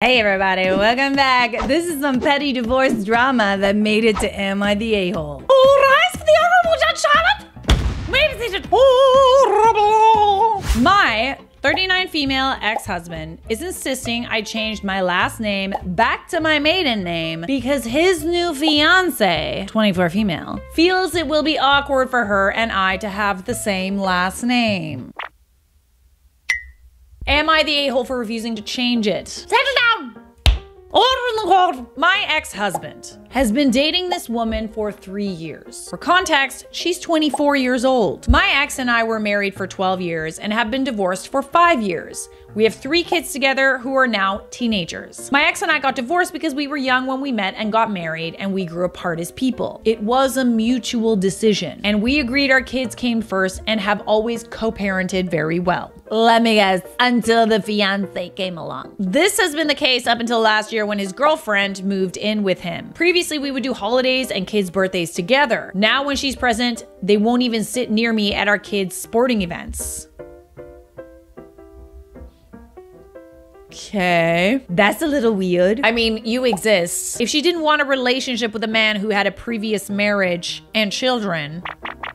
Hey everybody, welcome back. This is some petty divorce drama that made it to Am I the A-hole? All rise for the Honorable Judge Charlotte! Ladies and gentlemen, my 39 female ex-husband is insisting I changed my last name back to my maiden name because his new fiance, 24 female, feels it will be awkward for her and I to have the same last name. Am I the a-hole for refusing to change it? Settle down! Order in the court! My ex-husband has been dating this woman for 3 years. For context, she's 24 years old. My ex and I were married for 12 years and have been divorced for 5 years. We have 3 kids together who are now teenagers. My ex and I got divorced because we were young when we met and got married, and we grew apart as people. It was a mutual decision, and we agreed our kids came first and have always co-parented very well. Let me guess, until the fiance came along. This has been the case up until last year when his girlfriend moved in with him. Previously, we would do holidays and kids' birthdays together. Now when she's present, they won't even sit near me at our kids' sporting events. Okay, that's a little weird. I mean, you exist. If she didn't want a relationship with a man who had a previous marriage and children,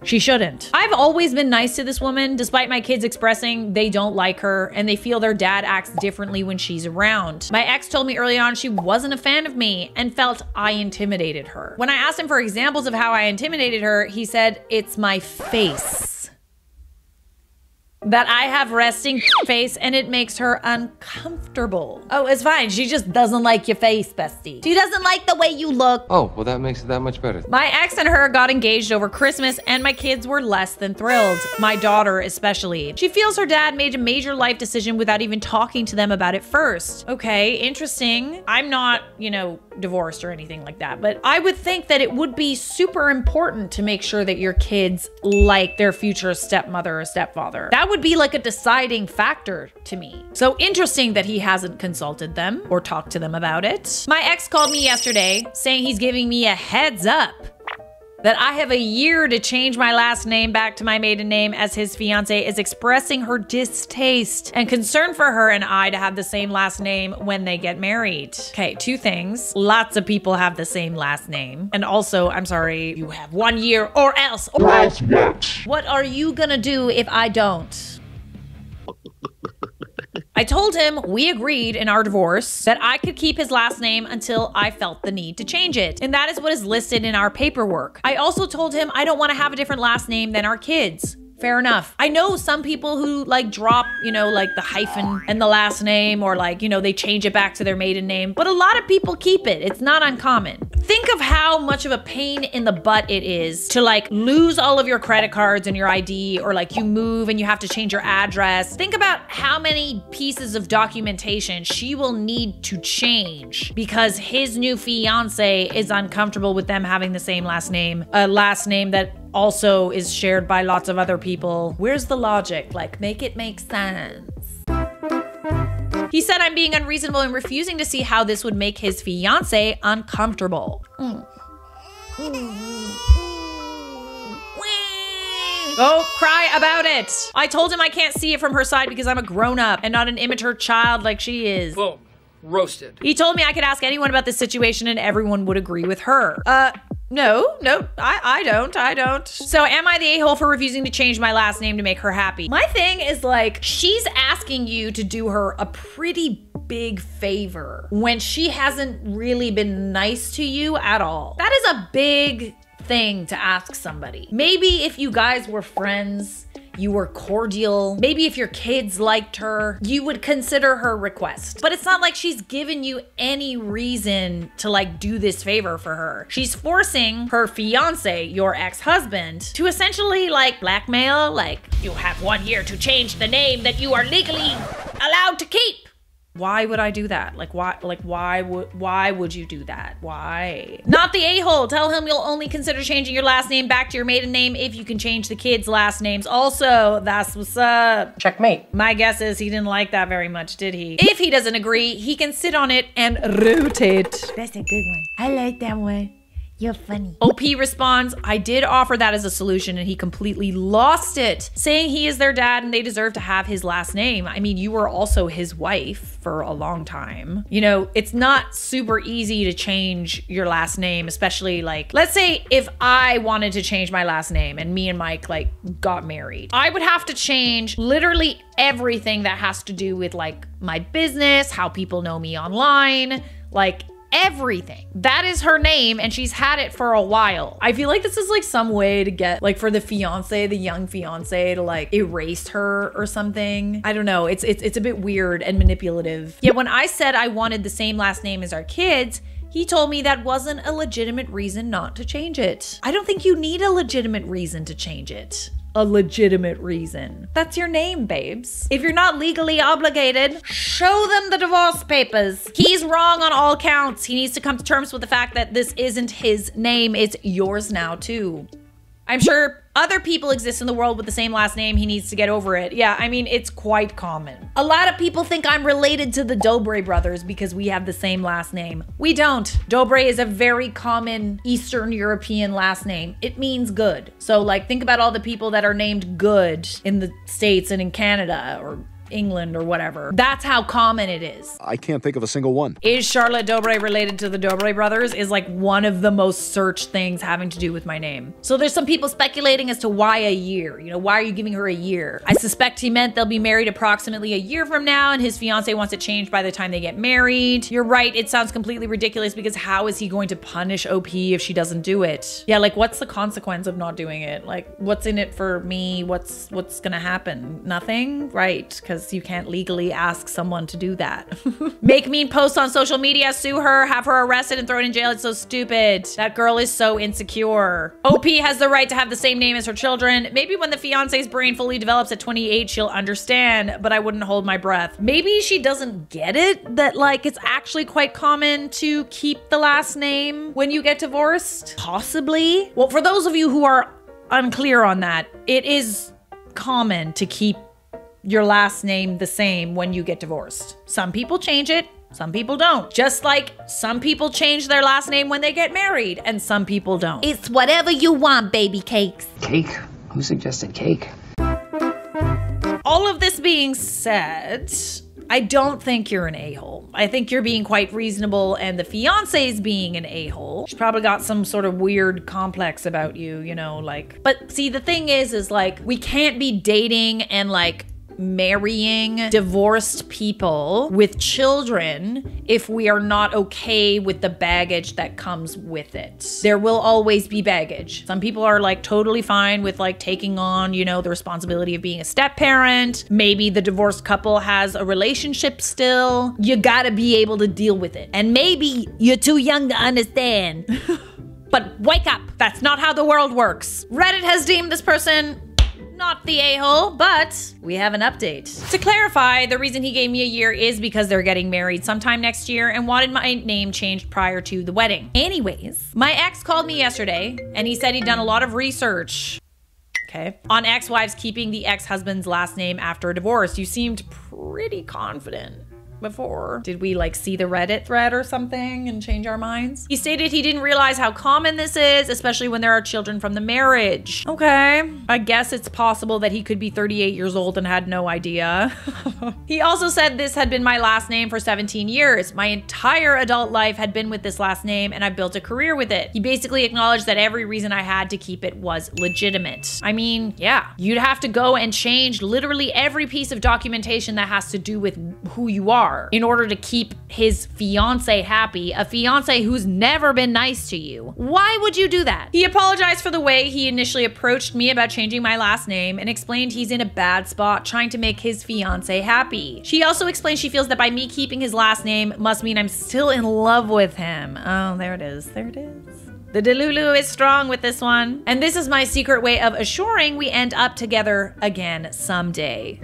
she shouldn't. I've always been nice to this woman, despite my kids expressing they don't like her and they feel their dad acts differently when she's around. My ex told me early on she wasn't a fan of me and felt I intimidated her. When I asked him for examples of how I intimidated her, he said, "It's my face. That I have resting face and it makes her uncomfortable." Oh, it's fine. She just doesn't like your face, bestie. She doesn't like the way you look. Oh, well, that makes it that much better. My ex and her got engaged over Christmas and my kids were less than thrilled. My daughter especially. She feels her dad made a major life decision without even talking to them about it first. Okay, interesting. I'm not, divorced or anything like that, but I would think that it would be super important to make sure that your kids like their future stepmother or stepfather. That would be like a deciding factor to me. So interesting that he hasn't consulted them or talked to them about it. My ex called me yesterday saying he's giving me a heads up that I have a year to change my last name back to my maiden name, as his fiance is expressing her distaste and concern for her and I to have the same last name when they get married. Okay, 2 things. Lots of people have the same last name. And also, I'm sorry, you have 1 year or else. Or else what? What are you gonna do if I don't? I told him we agreed in our divorce that I could keep his last name until I felt the need to change it. And that is what is listed in our paperwork. I also told him I don't want to have a different last name than our kids. Fair enough. I know some people who drop, the hyphen and the last name, or they change it back to their maiden name, but a lot of people keep it. It's not uncommon. Think of how much of a pain in the butt it is to lose all of your credit cards and your ID, or you move and you have to change your address. Think about how many pieces of documentation she will need to change because his new fiance is uncomfortable with them having the same last name, a last name that also is shared by lots of other people. Where's the logic? Make it make sense. He said I'm being unreasonable in refusing to see how this would make his fiance uncomfortable. Oh, cry about it. I told him I can't see it from her side because I'm a grown-up and not an immature child like she is. Boom. Roasted. He told me I could ask anyone about this situation and everyone would agree with her. No, I don't. So am I the a-hole for refusing to change my last name to make her happy? My thing is she's asking you to do her a pretty big favor when she hasn't really been nice to you at all. That is a big thing to ask somebody. Maybe if you guys were friends, you were cordial, maybe if your kids liked her, you would consider her request. But it's not like she's given you any reason to do this favor for her. She's forcing her fiance, your ex-husband, to essentially blackmail, you have 1 year to change the name that you are legally allowed to keep. Why would I do that? Why would you do that? Why? Not the a-hole. Tell him you'll only consider changing your last name back to your maiden name if you can change the kids' last names also. That's what's up. Checkmate. My guess is he didn't like that very much, did he? If he doesn't agree, he can sit on it and rotate. That's a good one. I like that one. You're funny. OP responds, I did offer that as a solution and he completely lost it, saying he is their dad and they deserve to have his last name. I mean, you were also his wife for a long time. You know, it's not super easy to change your last name, especially like, let's say if I wanted to change my last name and me and Mike like got married, I would have to change literally everything that has to do with like my business, how people know me online, like everything. That is her name and she's had it for a while. I feel like this is like some way to get like for the fiance, the young fiance, to like erase her or something. I don't know. It's a bit weird and manipulative. Yet when I said I wanted the same last name as our kids, he told me that wasn't a legitimate reason not to change it. I don't think you need a legitimate reason to change it. A legitimate reason. That's your name, babes. If you're not legally obligated, show them the divorce papers. He's wrong on all counts. He needs to come to terms with the fact that this isn't his name, it's yours now too. I'm sure other people exist in the world with the same last name. He needs to get over it. Yeah, I mean, it's quite common. A lot of people think I'm related to the Dobre brothers because we have the same last name. We don't. Dobre is a very common Eastern European last name. It means good. So like, think about all the people that are named Good in the States and in Canada or England or whatever. That's how common it is. I can't think of a single one. Is Charlotte Dobre related to the Dobre brothers is like one of the most searched things having to do with my name. So there's some people speculating as to why a year. You know, why are you giving her a year? I suspect he meant they'll be married approximately a year from now and his fiance wants it changed by the time they get married. You're right, it sounds completely ridiculous because how is he going to punish OP if she doesn't do it? Yeah, like what's the consequence of not doing it? Like what's in it for me? What's gonna happen? Nothing? Right, because you can't legally ask someone to do that. Make mean posts on social media, sue her, have her arrested and thrown in jail. It's so stupid. That girl is so insecure. OP has the right to have the same name as her children. Maybe when the fiance's brain fully develops at 28, she'll understand, but I wouldn't hold my breath. Maybe she doesn't get it, that like it's actually quite common to keep the last name when you get divorced. Possibly. Well, for those of you who are unclear on that, it is common to keep your last name the same when you get divorced. Some people change it, some people don't. Just like some people change their last name when they get married and some people don't. It's whatever you want, baby cakes. Cake? Who suggested cake? All of this being said, I don't think you're an a-hole. I think you're being quite reasonable and the fiance's being an a-hole. She's probably got some sort of weird complex about you, you know, like, but see, the thing is like, we can't be dating and like marrying divorced people with children if we are not okay with the baggage that comes with it. There will always be baggage. Some people are like totally fine with like taking on, you know, the responsibility of being a step parent. Maybe the divorced couple has a relationship still. You gotta be able to deal with it. And maybe you're too young to understand. But wake up, that's not how the world works. Reddit has deemed this person not the a-hole, but we have an update. To clarify, the reason he gave me a year is because they're getting married sometime next year and wanted my name changed prior to the wedding. Anyways, my ex called me yesterday and he said he'd done a lot of research, okay, on ex-wives keeping the ex-husband's last name after a divorce. You seemed pretty confident before. Did we like see the Reddit thread or something and change our minds? He stated he didn't realize how common this is, especially when there are children from the marriage. Okay, I guess it's possible that he could be 38 years old and had no idea. He also said this had been my last name for 17 years. My entire adult life had been with this last name and I built a career with it. He basically acknowledged that every reason I had to keep it was legitimate. I mean, yeah, you'd have to go and change literally every piece of documentation that has to do with who you are in order to keep his fiance happy, a fiance who's never been nice to you. Why would you do that? He apologized for the way he initially approached me about changing my last name and explained he's in a bad spot trying to make his fiance happy. She also explained she feels that by me keeping his last name must mean I'm still in love with him. Oh, there it is. There it is. The Delulu is strong with this one. And this is my secret way of assuring we end up together again someday.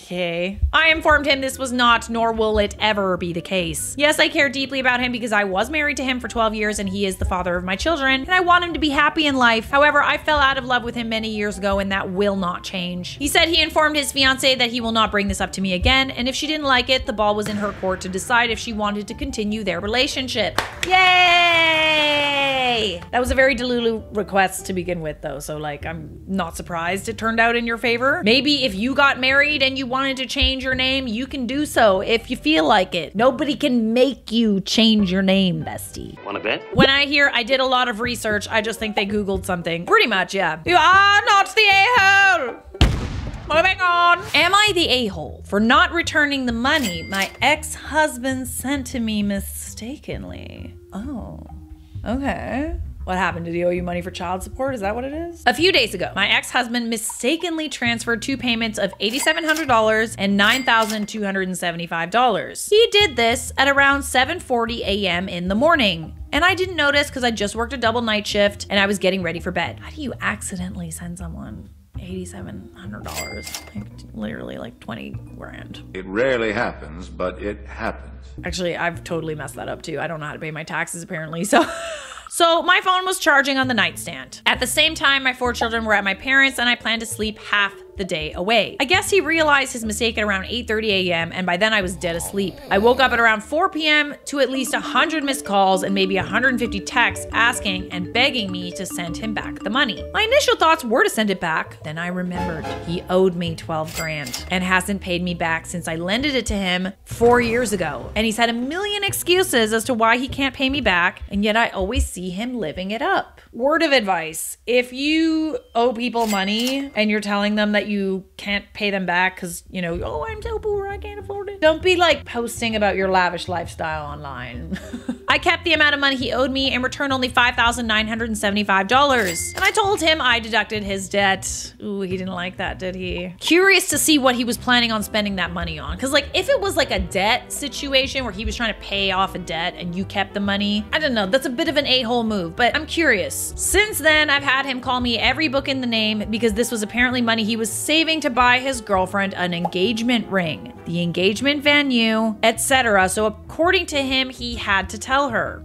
Okay. I informed him this was not, nor will it ever be the case. Yes, I care deeply about him because I was married to him for 12 years and he is the father of my children, and I want him to be happy in life. However, I fell out of love with him many years ago and that will not change. He said he informed his fiance that he will not bring this up to me again, and if she didn't like it, the ball was in her court to decide if she wanted to continue their relationship. Yay! That was a very Delulu request to begin with though, so like I'm not surprised it turned out in your favor. Maybe if you got married and you wanted to change your name, you can do so if you feel like it. Nobody can make you change your name, bestie. Wanna bet? When I hear I did a lot of research, I just think they Googled something. Pretty much, yeah. You are not the a-hole! Moving on. Am I the a-hole for not returning the money my ex-husband sent to me mistakenly? Oh, okay. What happened? Did he owe you money for child support? Is that what it is? A few days ago, my ex-husband mistakenly transferred two payments of $8,700 and $9,275. He did this at around 7:40 a.m. in the morning. And I didn't notice because I just worked a double night shift and I was getting ready for bed. How do you accidentally send someone $8,700? Like, literally like 20 grand. It rarely happens, but it happens. Actually, I've totally messed that up too. I don't know how to pay my taxes apparently, so... So my phone was charging on the nightstand. At the same time, my 4 children were at my parents' and I planned to sleep half the day away. I guess he realized his mistake at around 8:30 a.m. and by then I was dead asleep. I woke up at around 4 p.m. to at least 100 missed calls and maybe 150 texts asking and begging me to send him back the money. My initial thoughts were to send it back. Then I remembered he owed me 12 grand and hasn't paid me back since I lended it to him 4 years ago. And he's had a million excuses as to why he can't pay me back, and yet I always see him living it up. Word of advice: if you owe people money and you're telling them that you can't pay them back because, you know, oh, I'm so poor, I can't afford it. Don't be like posting about your lavish lifestyle online. I kept the amount of money he owed me and returned only $5,975. And I told him I deducted his debt. Ooh, he didn't like that, did he? Curious to see what he was planning on spending that money on. Cause like if it was like a debt situation where he was trying to pay off a debt and you kept the money, I don't know, that's a bit of an a-hole move, but I'm curious. Since then, I've had him call me every book in the name because this was apparently money he was saving to buy his girlfriend an engagement ring, the engagement venue, etc. So according to him, he had to tell her.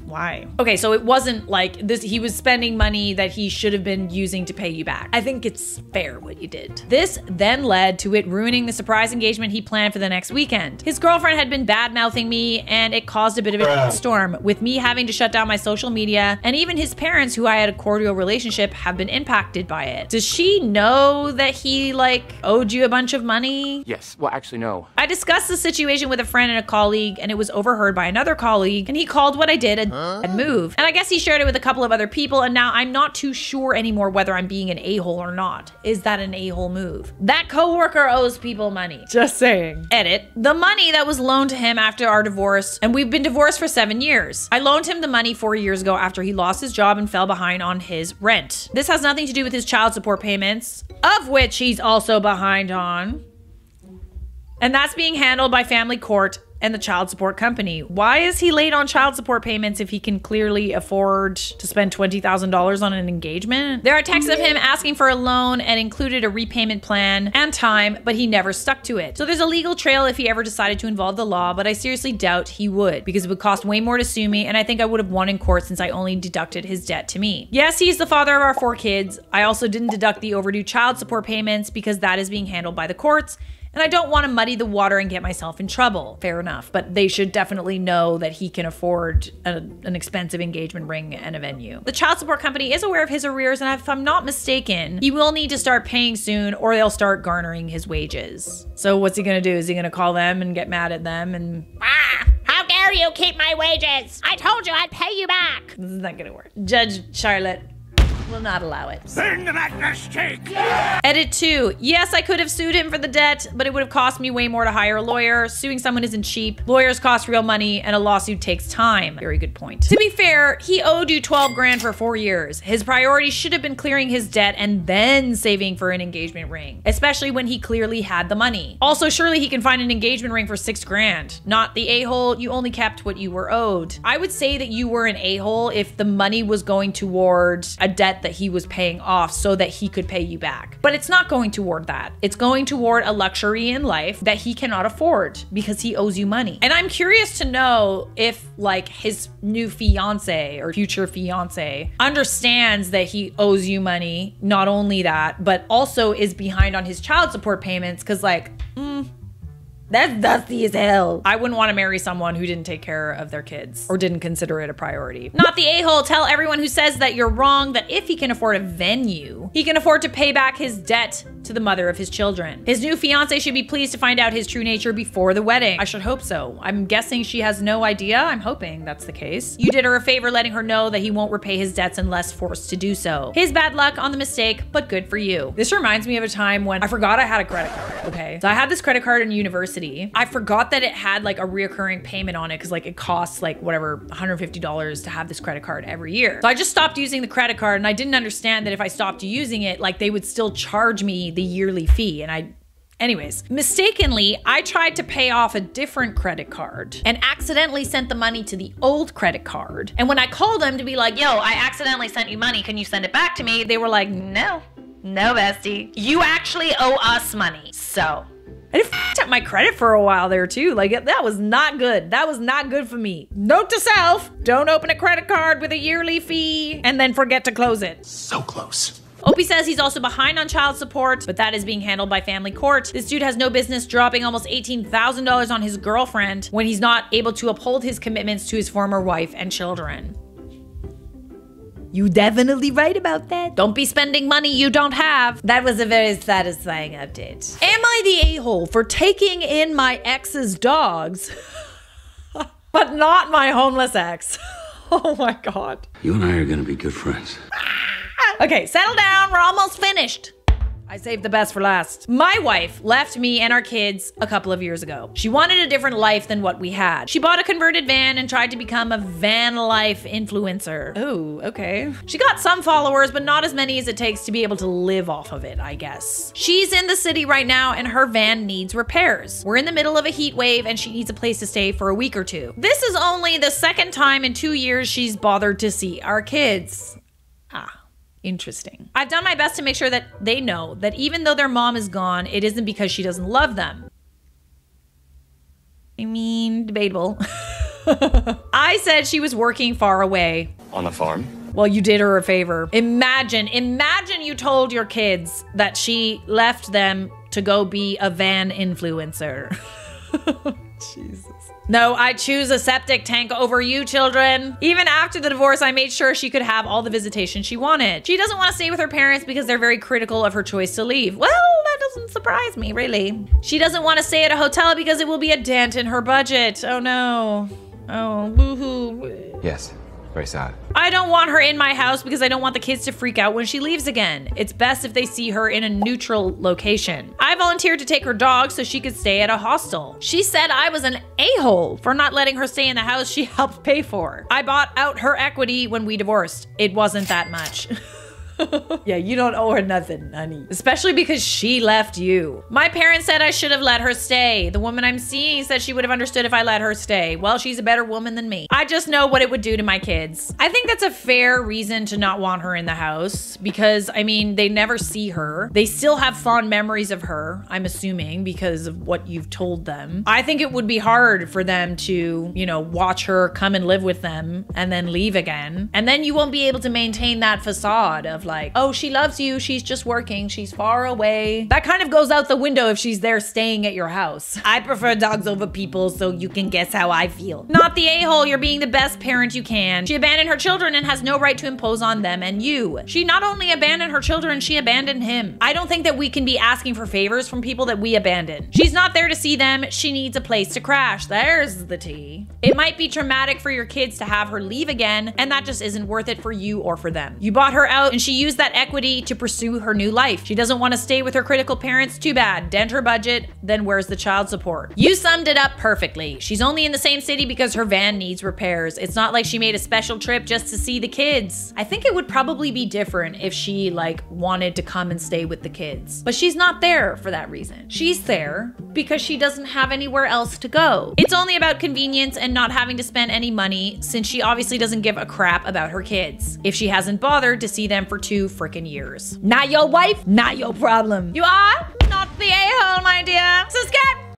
Why? Okay, so it wasn't like this, he was spending money that he should have been using to pay you back. I think it's fair what you did. This then led to it ruining the surprise engagement he planned for the next weekend. His girlfriend had been bad-mouthing me and it caused a bit of a storm, with me having to shut down my social media, and even his parents, who I had a cordial relationship, have been impacted by it. Does she know that he like owed you a bunch of money? Yes. Well, actually, no. I discussed the situation with a friend and a colleague, and it was overheard by another colleague, and he called what I did a move. And I guess he shared it with a couple of other people, and now I'm not too sure anymore whether I'm being an a-hole or not. Is that an a-hole move? That coworker owes people money. Just saying. Edit. The money that was loaned to him after our divorce, and we've been divorced for 7 years. I loaned him the money 4 years ago after he lost his job and fell behind on his rent. This has nothing to do with his child support payments, of which he's also behind on. And that's being handled by family court and the child support company. Why is he late on child support payments if he can clearly afford to spend $20,000 on an engagement? There are texts of him asking for a loan and included a repayment plan and time, but he never stuck to it. So there's a legal trail if he ever decided to involve the law, but I seriously doubt he would, because it would cost way more to sue me, and I think I would have won in court since I only deducted his debt to me. Yes, he's the father of our 4 kids. I also didn't deduct the overdue child support payments because that is being handled by the courts, and I don't want to muddy the water and get myself in trouble. Fair enough, but they should definitely know that he can afford an expensive engagement ring and a venue. The child support company is aware of his arrears, and if I'm not mistaken, he will need to start paying soon or they'll start garnering his wages. So what's he gonna do? Is he gonna call them and get mad at them and... How dare you keep my wages? I told you I'd pay you back. This is not gonna work. Judge Charlotte will not allow it. Send that mistake! Edit 2. Yes, I could have sued him for the debt, but it would have cost me way more to hire a lawyer. Suing someone isn't cheap. Lawyers cost real money, and a lawsuit takes time. Very good point. To be fair, he owed you 12 grand for 4 years. His priority should have been clearing his debt and then saving for an engagement ring, especially when he clearly had the money. Also, surely he can find an engagement ring for 6 grand. Not the a-hole, you only kept what you were owed. I would say that you were an a-hole if the money was going towards a debt debt that he was paying off so that he could pay you back. But it's not going toward that. It's going toward a luxury in life that he cannot afford because he owes you money. And I'm curious to know if like his new fiance or future fiance understands that he owes you money. Not only that, but also is behind on his child support payments, because like, that's dusty as hell. I wouldn't want to marry someone who didn't take care of their kids or didn't consider it a priority. Not the a-hole. Tell everyone who says that you're wrong that if he can afford a venue, he can afford to pay back his debt to the mother of his children. His new fiance should be pleased to find out his true nature before the wedding. I should hope so. I'm guessing she has no idea. I'm hoping that's the case. You did her a favor letting her know that he won't repay his debts unless forced to do so. His bad luck on the mistake, but good for you. This reminds me of a time when I forgot I had a credit card, okay? So I had this credit card in university. I forgot that it had like a reoccurring payment on it because like it costs like whatever, $150 to have this credit card every year. So I just stopped using the credit card, and I didn't understand that if I stopped using it, like they would still charge me the yearly fee. And anyways, mistakenly, I tried to pay off a different credit card and accidentally sent the money to the old credit card. And when I called them to be like, yo, I accidentally sent you money, can you send it back to me? They were like, no, bestie. You actually owe us money, so. I f***ed up my credit for a while there too. Like that was not good. That was not good for me. Note to self, don't open a credit card with a yearly fee and then forget to close it. So close. Opie says he's also behind on child support, but that is being handled by family court. This dude has no business dropping almost $18,000 on his girlfriend when he's not able to uphold his commitments to his former wife and children. You definitely right about that. Don't be spending money you don't have. That was a very satisfying update. Am I the a-hole for taking in my ex's dogs, but not my homeless ex? Oh my God. You and I are gonna be good friends. Okay, settle down. We're almost finished. I saved the best for last. My wife left me and our kids a couple of years ago. She wanted a different life than what we had. She bought a converted van and tried to become a van life influencer. Oh, okay. She got some followers, but not as many as it takes to be able to live off of it, I guess. She's in the city right now and her van needs repairs. We're in the middle of a heat wave and she needs a place to stay for a week or two. This is only the second time in 2 years she's bothered to see our kids. Interesting. I've done my best to make sure that they know that even though their mom is gone, it isn't because she doesn't love them. I mean, debatable. I said she was working far away. On a farm? Well, you did her a favor. Imagine you told your kids that she left them to go be a van influencer. Jesus. No, I choose a septic tank over you, children. Even after the divorce, I made sure she could have all the visitation she wanted. She doesn't want to stay with her parents because they're very critical of her choice to leave. Well, that doesn't surprise me, really. She doesn't want to stay at a hotel because it will be a dent in her budget. Oh no. Oh, boo-hoo. Yes, very sad. I don't want her in my house because I don't want the kids to freak out when she leaves again. It's best if they see her in a neutral location. I volunteered to take her dog so she could stay at a hostel. She said I was an a-hole for not letting her stay in the house she helped pay for. I bought out her equity when we divorced. It wasn't that much. Yeah, you don't owe her nothing, honey. Especially because she left you. My parents said I should have let her stay. The woman I'm seeing said she would have understood if I let her stay. Well, she's a better woman than me. I just know what it would do to my kids. I think that's a fair reason to not want her in the house because, I mean, they never see her. They still have fond memories of her, I'm assuming, because of what you've told them. I think it would be hard for them to, you know, watch her come and live with them and then leave again. And then you won't be able to maintain that facade of like, oh, she loves you, she's just working, she's far away. That kind of goes out the window if she's there staying at your house. I prefer dogs over people, so you can guess how I feel. Not the a-hole, you're being the best parent you can. She abandoned her children and has no right to impose on them and you. She not only abandoned her children, she abandoned him. I don't think that we can be asking for favors from people that we abandoned. She's not there to see them, she needs a place to crash. There's the tea. It might be traumatic for your kids to have her leave again, and that just isn't worth it for you or for them. You bought her out and she used that equity to pursue her new life. She doesn't want to stay with her critical parents, too bad. Dent her budget, then where's the child support? You summed it up perfectly. She's only in the same city because her van needs repairs. It's not like she made a special trip just to see the kids. I think it would probably be different if she like wanted to come and stay with the kids. But she's not there for that reason. She's there because she doesn't have anywhere else to go. It's only about convenience and not having to spend any money since she obviously doesn't give a crap about her kids. If she hasn't bothered to see them for 2 freaking years. Not your wife, not your problem. You are not the a-hole, my dear. So, Scat,